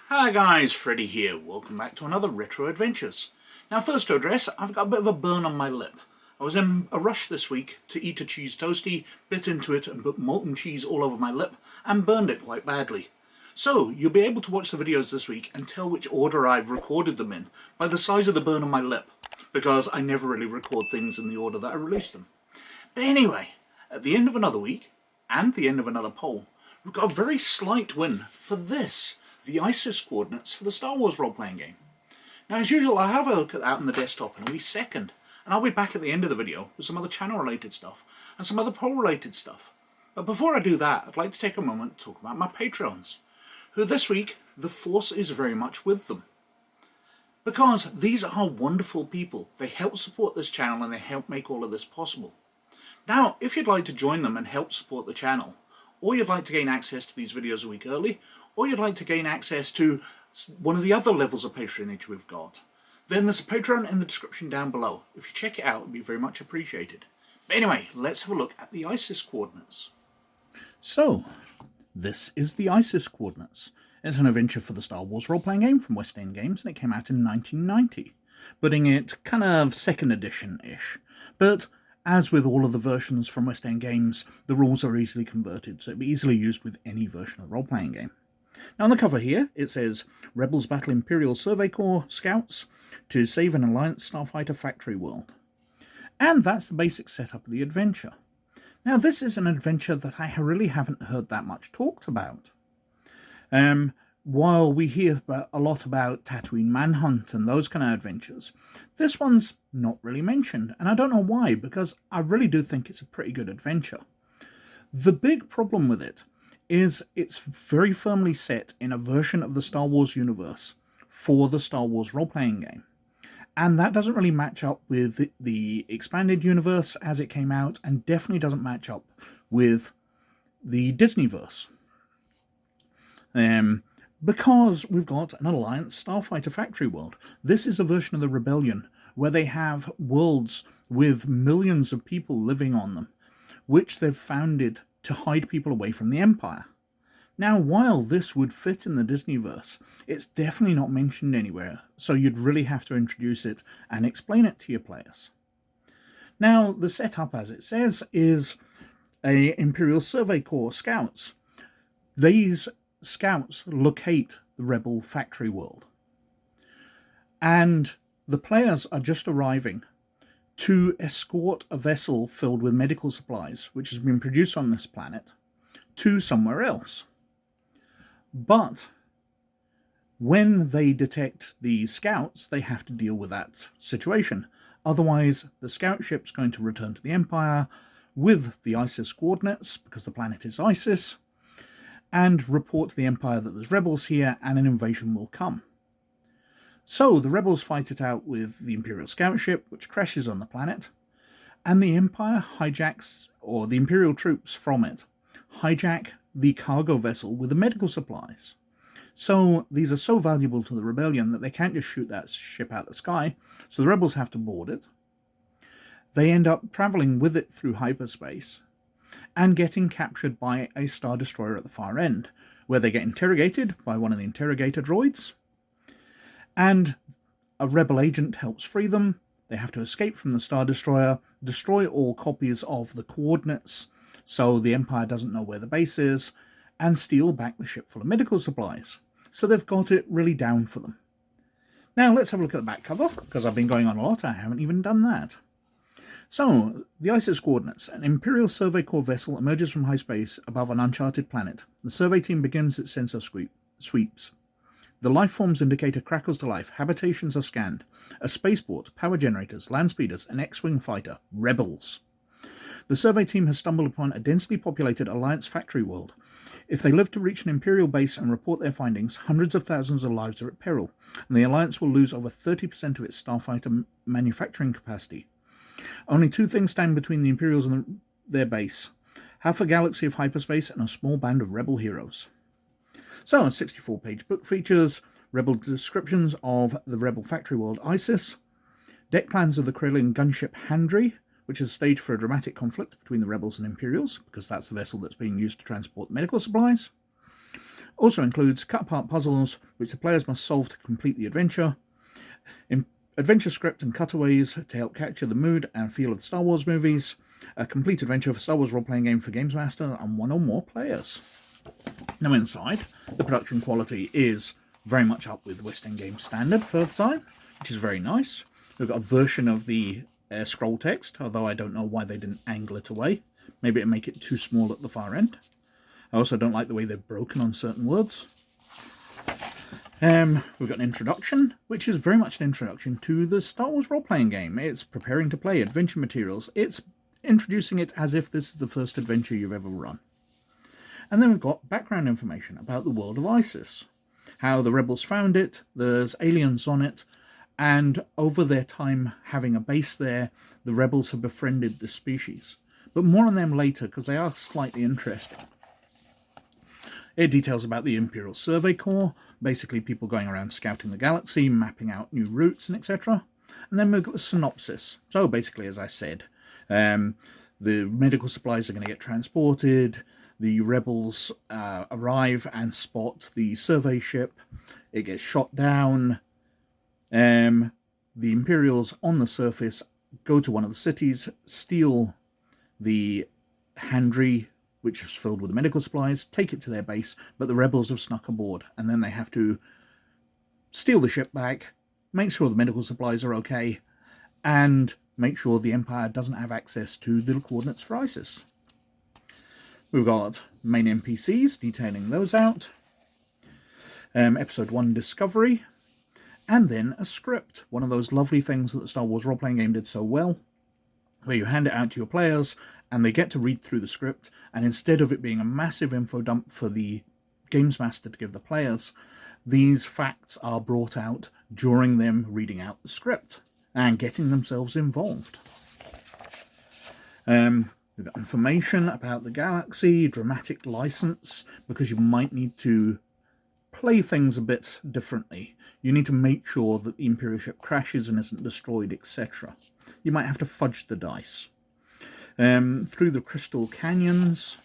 Hi guys, Freddy here. Welcome back to another Retro Adventures. Now first to address, I've got a bit of a burn on my lip. I was in a rush this week to eat a cheese toastie, bit into it and put molten cheese all over my lip and burned it quite badly. So you'll be able to watch the videos this week and tell which order I've recorded them in by the size of the burn on my lip, because I never really record things in the order that I release them. But anyway, at the end of another week and the end of another poll, we've got a very slight win for this. The ISIS coordinates for the Star Wars role-playing game. Now as usual, I'll have a look at that on the desktop in a wee second, and I'll be back at the end of the video with some other channel related stuff and some other poll related stuff. But before I do that, I'd like to take a moment to talk about my Patreons, who this week, the force is very much with them. Because these are wonderful people. They help support this channel and they help make all of this possible. Now, if you'd like to join them and help support the channel, or you'd like to gain access to these videos a week early, or you'd like to gain access to one of the other levels of patronage we've got, then there's a Patreon in the description down below. If you check it out, it would be very much appreciated. But anyway, let's have a look at the ISIS coordinates. So, this is the ISIS coordinates. It's an adventure for the Star Wars role-playing game from West End Games, and it came out in 1990, putting it kind of second edition-ish. But as with all of the versions from West End Games, the rules are easily converted, so it'll be easily used with any version of the role-playing game. Now on the cover here, it says, Rebels battle Imperial Survey Corps scouts to save an Alliance starfighter factory world. And that's the basic setup of the adventure. Now this is an adventure that I really haven't heard that much talked about. While we hear a lot about Tatooine Manhunt and those kind of adventures, this one's not really mentioned, and I don't know why, because I really do think it's a pretty good adventure. The big problem with it is it's very firmly set in a version of the Star Wars universe for the Star Wars role-playing game. And that doesn't really match up with the expanded universe as it came out, and definitely doesn't match up with the Disneyverse. Because we've got an Alliance starfighter factory world. This is a version of the Rebellion where they have worlds with millions of people living on them, which they've founded to hide people away from the Empire. Now, while this would fit in the Disneyverse, it's definitely not mentioned anywhere, so you'd really have to introduce it and explain it to your players. Now, the setup, as it says, is a Imperial Survey Corps scouts. These scouts locate the Rebel factory world, and the players are just arriving to escort a vessel filled with medical supplies, which has been produced on this planet, to somewhere else. But when they detect the scouts, they have to deal with that situation. Otherwise, the scout ship's going to return to the Empire with the ISIS coordinates, because the planet is ISIS, and report to the Empire that there's rebels here and an invasion will come. So the rebels fight it out with the Imperial scout ship, which crashes on the planet, and the Empire hijacks, or the Imperial troops from it, hijack the cargo vessel with the medical supplies. So these are so valuable to the Rebellion that they can't just shoot that ship out of the sky, so the rebels have to board it. They end up travelling with it through hyperspace, and getting captured by a Star Destroyer at the far end, where they get interrogated by one of the interrogator droids, and a rebel agent helps free them. They have to escape from the Star Destroyer, destroy all copies of the coordinates so the Empire doesn't know where the base is, and steal back the ship full of medical supplies. So they've got it really down for them. Now let's have a look at the back cover, because I've been going on a lot, I haven't even done that. So, the ISIS coordinates. An Imperial Survey Corps vessel emerges from hyperspace above an uncharted planet. The survey team begins its sensor sweeps. The lifeforms indicator crackles to life. Habitations are scanned. A spaceport, power generators, landspeeders, an X-Wing fighter. Rebels. The survey team has stumbled upon a densely populated Alliance factory world. If they live to reach an Imperial base and report their findings, hundreds of thousands of lives are at peril, and the Alliance will lose over 30% of its starfighter manufacturing capacity. Only two things stand between the Imperials and their base: half a galaxy of hyperspace and a small band of rebel heroes. So, a 64-page book features rebel descriptions of the rebel factory world ISIS, deck plans of the Krillin gunship Handry, which is staged for a dramatic conflict between the rebels and Imperials, because that's the vessel that's being used to transport medical supplies, Also includes cut-apart puzzles, which the players must solve to complete the adventure, adventure script and cutaways to help capture the mood and feel of the Star Wars movies, a complete adventure for Star Wars role-playing game for Games Master and one or more players. Now inside, the production quality is very much up with West End Game standard for the time, which is very nice. We've got a version of the scroll text, although I don't know why they didn't angle it away. Maybe it'd make it too small at the far end. I also don't like the way they've broken on certain words. We've got an introduction, which is very much an introduction to the Star Wars role-playing game. It's preparing to play adventure materials. It's introducing it as if this is the first adventure you've ever run. And then we've got background information about the world of Isis, how the rebels found it, there's aliens on it, and over their time having a base there, the rebels have befriended this species. But more on them later, because they are slightly interesting. It details about the Imperial Survey Corps, basically people going around scouting the galaxy, mapping out new routes, and etc. And then we've got the synopsis. So basically, as I said, the medical supplies are going to get transported, the rebels arrive and spot the survey ship, it gets shot down, the Imperials on the surface go to one of the cities, steal the handry, which is filled with the medical supplies, take it to their base, but the rebels have snuck aboard, and then they have to steal the ship back, make sure the medical supplies are okay, and make sure the Empire doesn't have access to the coordinates for ISIS. We've got main NPCs, detailing those out, Episode 1 Discovery, and then a script, one of those lovely things that the Star Wars role-playing game did so well, where you hand it out to your players, and they get to read through the script, and instead of it being a massive info dump for the Games Master to give the players, these facts are brought out during them reading out the script and getting themselves involved. We've got information about the galaxy, dramatic license, because you might need to play things a bit differently. You need to make sure that the Imperial ship crashes and isn't destroyed, etc. You might have to fudge the dice. Through the crystal canyons,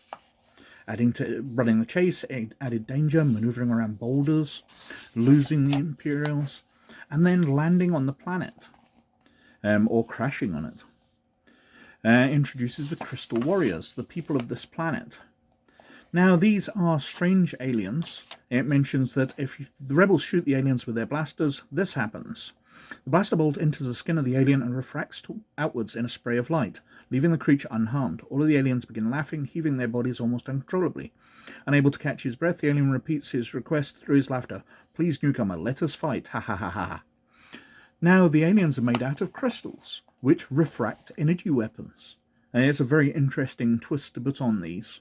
adding to running the chase, added danger, maneuvering around boulders, losing the Imperials, and then landing on the planet, or crashing on it. Introduces the Crystal Warriors, the people of this planet. Now, these are strange aliens. It mentions that if the rebels shoot the aliens with their blasters, this happens. The blaster bolt enters the skin of the alien and refracts outwards in a spray of light, leaving the creature unharmed. All of the aliens begin laughing, heaving their bodies almost uncontrollably. Unable to catch his breath, the alien repeats his request through his laughter. "Please, newcomer, let us fight. Ha ha ha ha." Now, the aliens are made out of crystals, which refract energy weapons. It's a very interesting twist to put on these.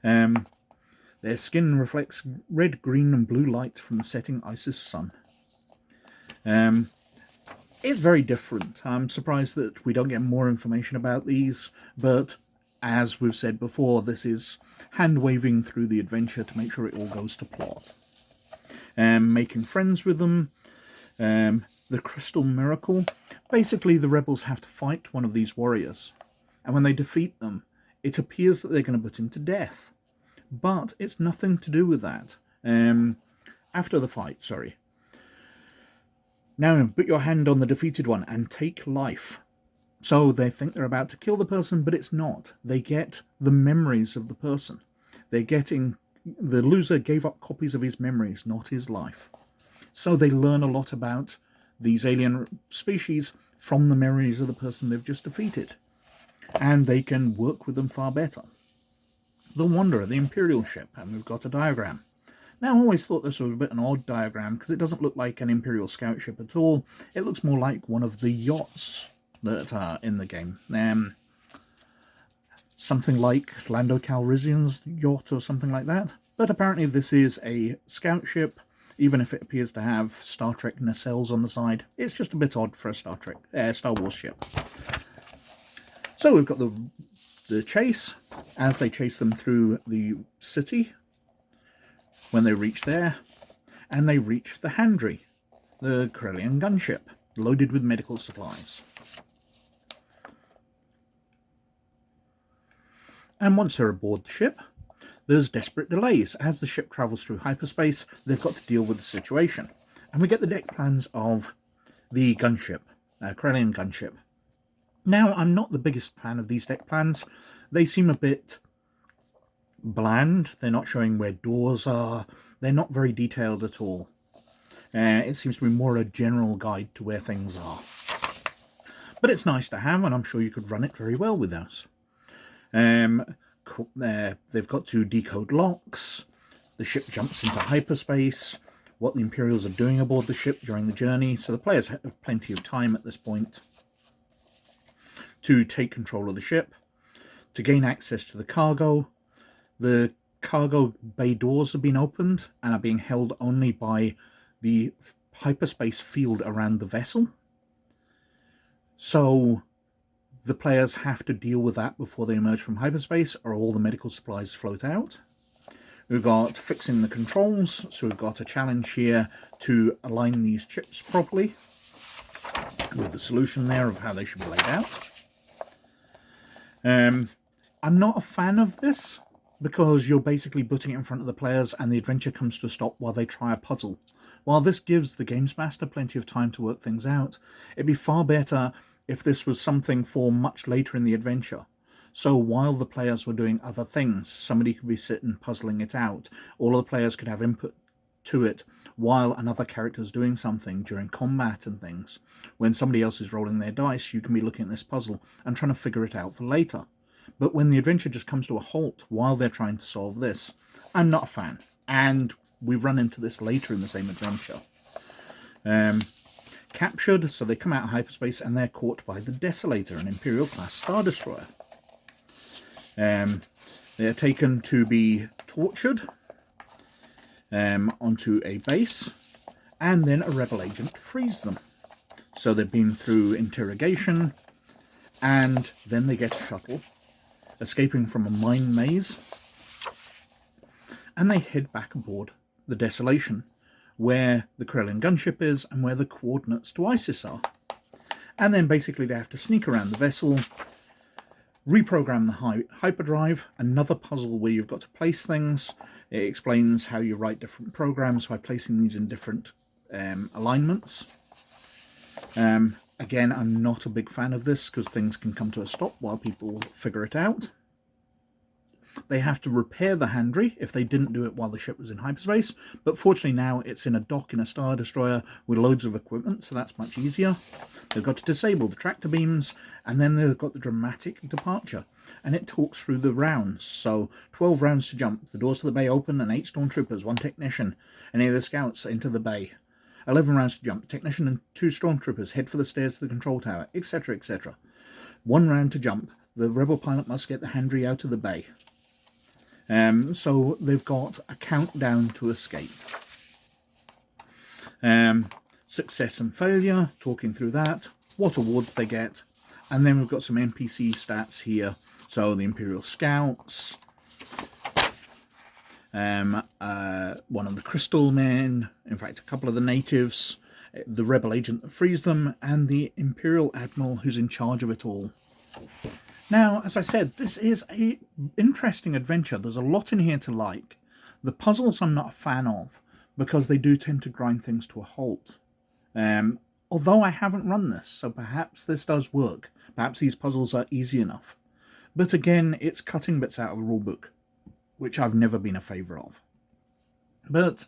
Their skin reflects red, green, and blue light from the setting Isis sun. It's very different. I'm surprised that we don't get more information about these, but as we've said before, this is hand-waving through the adventure to make sure it all goes to plot. Making friends with them, the Crystal Miracle. Basically, the rebels have to fight one of these warriors, and when they defeat them, it appears that they're going to put him to death. But it's nothing to do with that. After the fight, sorry. Now, put your hand on the defeated one and take life. So they think they're about to kill the person, but it's not. They get the memories of the person. They're getting... The loser gave up copies of his memories, not his life. So they learn a lot about these alien species from the memories of the person they've just defeated. And they can work with them far better. The Wanderer, the Imperial ship, and we've got a diagram. Now, I always thought this was a bit an odd diagram because it doesn't look like an Imperial scout ship at all. It looks more like one of the yachts that are in the game. Something like Lando Calrissian's yacht or something like that. But apparently this is a scout ship, even if it appears to have Star Trek nacelles on the side. It's just a bit odd for a Star Wars ship. So we've got the chase, as they chase them through the city. When they reach there, and they reach the Handry, the Corellian gunship, loaded with medical supplies. And once they're aboard the ship, there's desperate delays. As the ship travels through hyperspace, they've got to deal with the situation. And we get the deck plans of the gunship, Corellian gunship. Now, I'm not the biggest fan of these deck plans. They seem a bit bland. They're not showing where doors are. They're not very detailed at all. It seems to be more a general guide to where things are. But it's nice to have, and I'm sure you could run it very well with those. They've got to decode locks. The ship jumps into hyperspace. What the Imperials are doing aboard the ship during the journey. So the players have plenty of time at this point to take control of the ship, to gain access to the cargo. The cargo bay doors have been opened and are being held only by the hyperspace field around the vessel. So the players have to deal with that before they emerge from hyperspace, or all the medical supplies float out. We've got fixing the controls, so we've got a challenge here to align these chips properly, with the solution there of how they should be laid out. I'm not a fan of this, because you're basically putting it in front of the players and the adventure comes to a stop while they try a puzzle. While this gives the Games Master plenty of time to work things out, it'd be far better if this was something for much later in the adventure. So while the players were doing other things, somebody could be sitting puzzling it out. All of the players could have input to it while another character is doing something during combat and things. When somebody else is rolling their dice, you can be looking at this puzzle and trying to figure it out for later. But when the adventure just comes to a halt while they're trying to solve this, I'm not a fan. And we run into this later in the same adventure. Captured, so they come out of hyperspace and they're caught by the Desolator, an Imperial-class Star Destroyer. They're taken to be tortured onto a base, and then a rebel agent frees them. So they've been through interrogation, and then they get a shuttle, escaping from a mine maze, and they head back aboard the Desolation, where the Corellian gunship is and where the coordinates to ISIS are. And then basically they have to sneak around the vessel, reprogram the hyperdrive, another puzzle where you've got to place things. It explains how you write different programs by placing these in different alignments. Again, I'm not a big fan of this because things can come to a stop while people figure it out. They have to repair the Handry if they didn't do it while the ship was in hyperspace, but fortunately now it's in a dock in a Star Destroyer with loads of equipment, so that's much easier. They've got to disable the tractor beams, and then they've got the dramatic departure, and it talks through the rounds. So 12 rounds to jump, the doors to the bay open, and 8 stormtroopers, 1 technician, any of the scouts enter the bay. 11 rounds to jump, technician and 2 stormtroopers head for the stairs to the control tower, etc, etc. 1 round to jump, the rebel pilot must get the Handry out of the bay. So they've got a countdown to escape. Success and failure, talking through that, what awards they get, and then we've got some NPC stats here. So the Imperial Scouts, one of the Crystal Men, in fact a couple of the natives, the rebel agent that frees them, and the Imperial Admiral who's in charge of it all. Now, as I said, this is an interesting adventure. There's a lot in here to like. The puzzles I'm not a fan of, because they do tend to grind things to a halt. Although I haven't run this, so perhaps this does work. Perhaps these puzzles are easy enough. But again, it's cutting bits out of a rulebook, which I've never been a favour of. But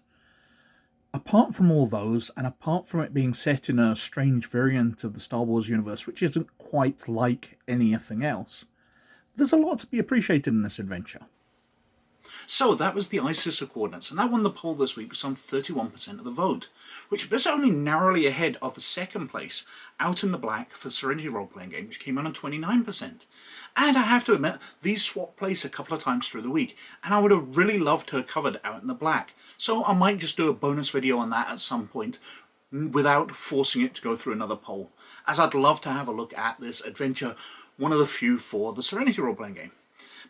apart from all those, and apart from it being set in a strange variant of the Star Wars universe, which isn't quite like anything else, there's a lot to be appreciated in this adventure. So that was the ISIS coordinates, and that won the poll this week with some 31% of the vote, which was only narrowly ahead of the second place, Out in the Black for the Serenity role-playing game, which came in on 29%. And I have to admit, these swapped place a couple of times through the week, and I would have really loved to have covered Out in the Black. So I might just do a bonus video on that at some point, without forcing it to go through another poll, as I'd love to have a look at this adventure, one of the few for the Serenity role-playing game.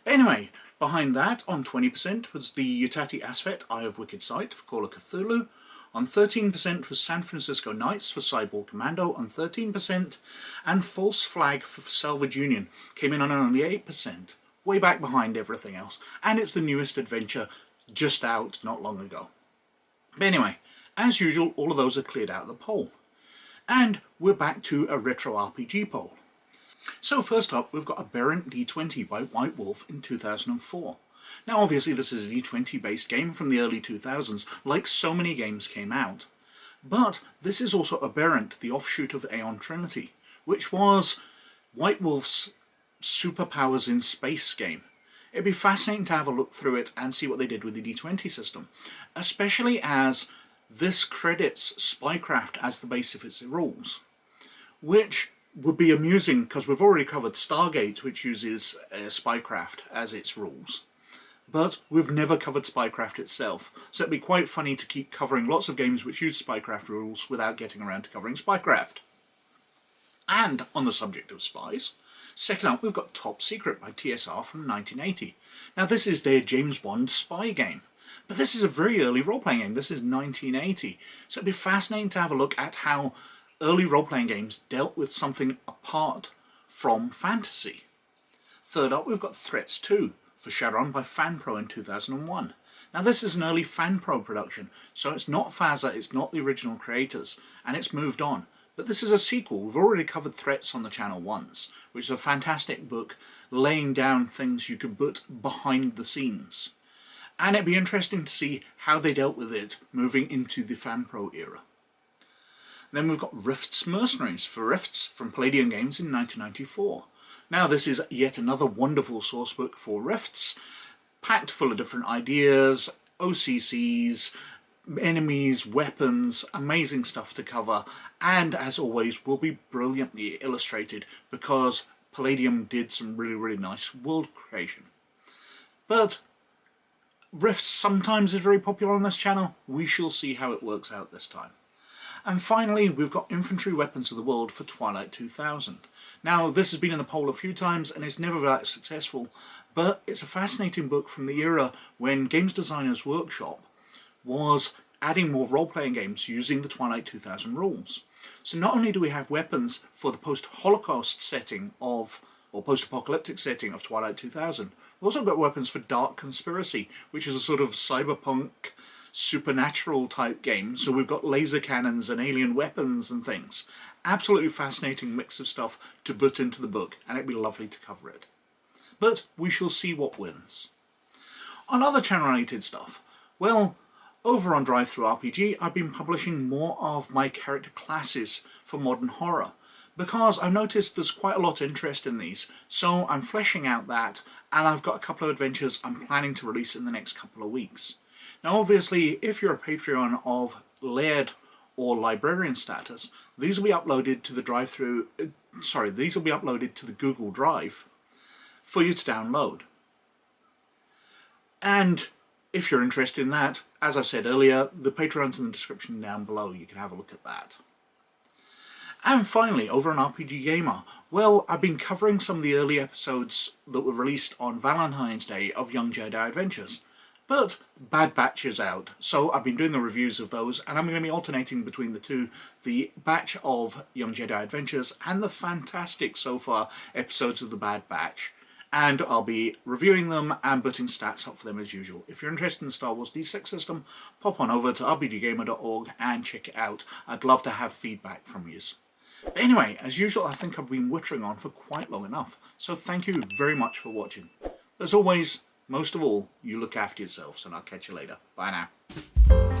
But anyway, behind that, on 20%, was the Utati Asphet Eye of Wicked Sight for Call of Cthulhu. On 13% was San Francisco Knights for Cyborg Commando on 13%, and False Flag for Salvage Union came in on only 8%, way back behind everything else, and it's the newest adventure just out not long ago. But anyway, as usual, all of those are cleared out of the poll. And we're back to a retro RPG poll. So first up, we've got Aberrant D20 by White Wolf in 2004. Now obviously this is a D20 based game from the early 2000s, like so many games came out. But this is also Aberrant, the offshoot of Aeon Trinity, which was White Wolf's superpowers in space game. It'd be fascinating to have a look through it and see what they did with the D20 system, especially as this credits spycraft as the base of its rules, which would be amusing because we've already covered Stargate, which uses spycraft as its rules. But we've never covered spycraft itself, so it'd be quite funny to keep covering lots of games which use spycraft rules without getting around to covering spycraft. And on the subject of spies, second up we've got Top Secret by TSR from 1980. Now this is their James Bond spy game, but this is a very early role-playing game. This is 1980, so it'd be fascinating to have a look at how early role-playing games dealt with something apart from fantasy. Third up we've got Threats 2 for Shadowrun by FanPro in 2001. Now this is an early FanPro production, so it's not FASA, it's not the original creators, and it's moved on. But this is a sequel. We've already covered Threats on the channel once, which is a fantastic book laying down things you could put behind the scenes. And it'd be interesting to see how they dealt with it moving into the FanPro era. Then we've got Rifts Mercenaries for Rifts from Palladium Games in 1994. Now this is yet another wonderful sourcebook for Rifts, packed full of different ideas, OCCs, enemies, weapons, amazing stuff to cover, and as always will be brilliantly illustrated because Palladium did some really nice world creation. But Rifts sometimes is very popular on this channel. We shall see how it works out this time. And finally, we've got Infantry Weapons of the World for Twilight 2000. Now, this has been in the poll a few times and it's never that successful, but it's a fascinating book from the era when Games Designers Workshop was adding more role-playing games using the Twilight 2000 rules. So not only do we have weapons for the post-Holocaust setting of, or post-apocalyptic setting of Twilight 2000, we've also got weapons for Dark Conspiracy, which is a sort of cyberpunk supernatural type game, so we've got laser cannons and alien weapons and things. Absolutely fascinating mix of stuff to put into the book, and it'd be lovely to cover it. But we shall see what wins. On other channel-related stuff, well, over on DrivethruRPG I've been publishing more of my character classes for modern horror, because I've noticed there's quite a lot of interest in these, so I'm fleshing out that, and I've got a couple of adventures I'm planning to release in the next couple of weeks. Now obviously, if you're a Patreon of Laird or Librarian status, these will be uploaded to the these will be uploaded to the Google Drive for you to download. And if you're interested in that, as I've said earlier, the Patreon's in the description down below, you can have a look at that. And finally, over on RPG Gamer, well, I've been covering some of the early episodes that were released on Valentine's Day of Young Jedi Adventures. But Bad Batch is out, so I've been doing the reviews of those, and I'm going to be alternating between the two, the batch of Young Jedi Adventures and the fantastic so far episodes of the Bad Batch. And I'll be reviewing them and putting stats up for them as usual. If you're interested in the Star Wars D6 system, pop on over to rpggamer.org and check it out. I'd love to have feedback from you. But anyway, as usual, I think I've been wittering on for quite long enough, so thank you very much for watching. As always, most of all, you look after yourselves, and I'll catch you later. Bye now.